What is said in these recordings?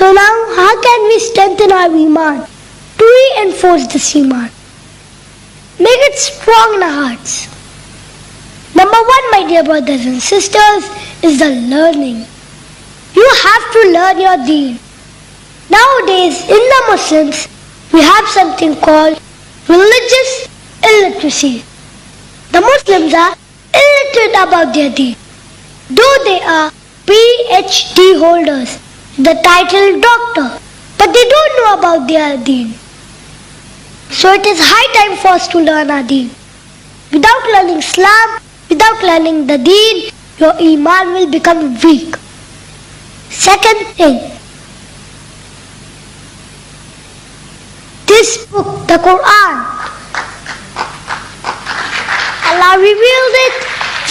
So now, how can we strengthen our iman? To reinforce this iman, make it strong in our hearts. Number one, my dear brothers and sisters, is the learning. You have to learn your deen. Nowadays, in the Muslims, we have something called religious illiteracy. The Muslims are illiterate about their deen. Though they are PhD holders, the title doctor, but they don't know about their deen. So it is high time for us to learn our deen. Without learning Islam, without learning the deen, your iman will become weak. Second thing, this book, the Quran, Allah revealed it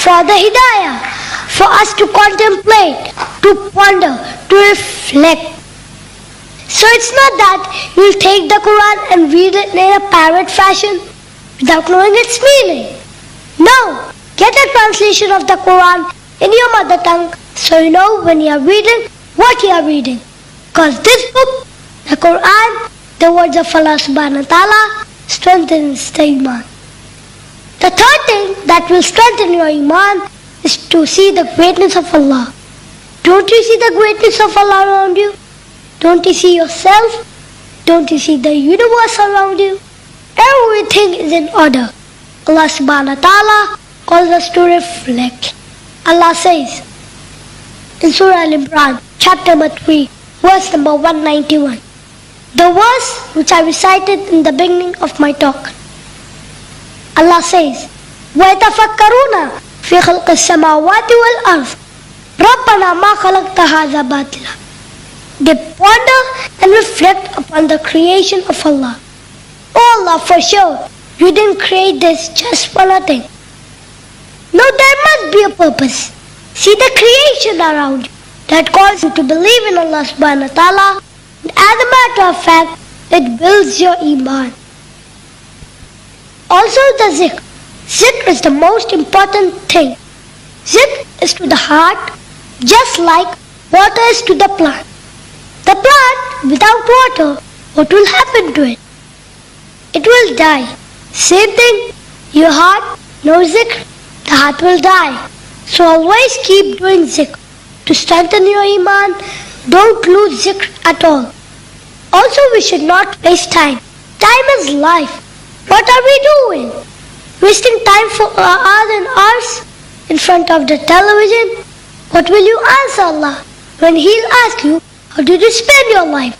for the hidayah, for us to contemplate, to ponder, to reflect. So it's not that you'll take the Quran and read it in a parrot fashion without knowing its meaning. No, get a translation of the Quran in your mother tongue so you know when you are reading what you are reading. Because this book, the Quran, the words of Allah subhanahu wa ta'ala, strengthens the iman. The third thing that will strengthen your iman is to see the greatness of Allah. Don't you see the greatness of Allah around you? Don't you see yourself? Don't you see the universe around you? Everything is in order. Allah subhanahu wa ta'ala calls us to reflect. Allah says in Surah Al-Imran, chapter number 3, verse number 191. The verse which I recited in the beginning of my talk. Allah says, وَيَتَفَكَّرُونَ فِي خَلْقِ السَّمَاوَاتِ وَالْأَرْضِ رَبَّنَا مَا خَلَقْتَ هَذَا بَاطِلًا. They ponder and reflect upon the creation of Allah. Oh Allah, for sure, you didn't create this just for nothing. No, there must be a purpose. See the creation around you that calls you to believe in Allah subhanahu wa ta'ala. And as a matter of fact, it builds your iman. Also the zikr. Zikr is the most important thing. Zikr is to the heart just like water is to the plant. The plant without water, what will happen to it? It will die. Same thing, your heart, no zikr, the heart will die. So always keep doing zikr. To strengthen your iman, don't lose zikr at all. Also, we should not waste time. Time is life. What are we doing? Wasting time for hours and hours in front of the television? What will you answer Allah when He'll ask you, how did you spend your life?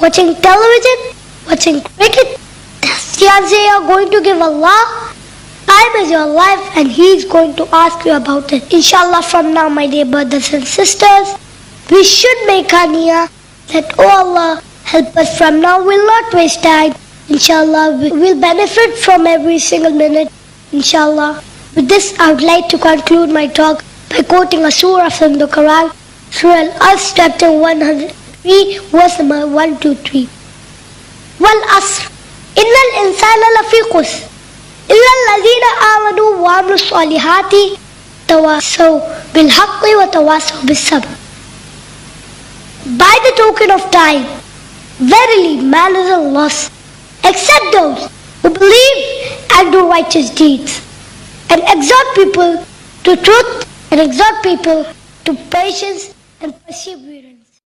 Watching television? Watching cricket? That's the answer you're going to give Allah? Time is your life and He is going to ask you about it. Inshallah, from now, my dear brothers and sisters, we should make our niyyah that, oh Allah, help us from now, we'll not waste time. Inshallah, we will benefit from every single minute. Inshallah. With this, I would like to conclude my talk by quoting a surah from the Quran, Surah Al-Asr, chapter 103, verse number 123. وَالْأَصْرِ إِنَّ الْإِنسَانَ لَفِي خُسْرٍ إِلَّا الَّذِينَ آمَنُوا وَعَمِلُوا الصَّالِحَاتِ تَوَاصَوْا بِالْحَقِّ وَتَوَاصَوْا بِالصَّبْرِ. By the token of time, verily man is a loss, except those who believe and do righteous deeds, and exhort people to truth, and exhort people to patience and perseverance.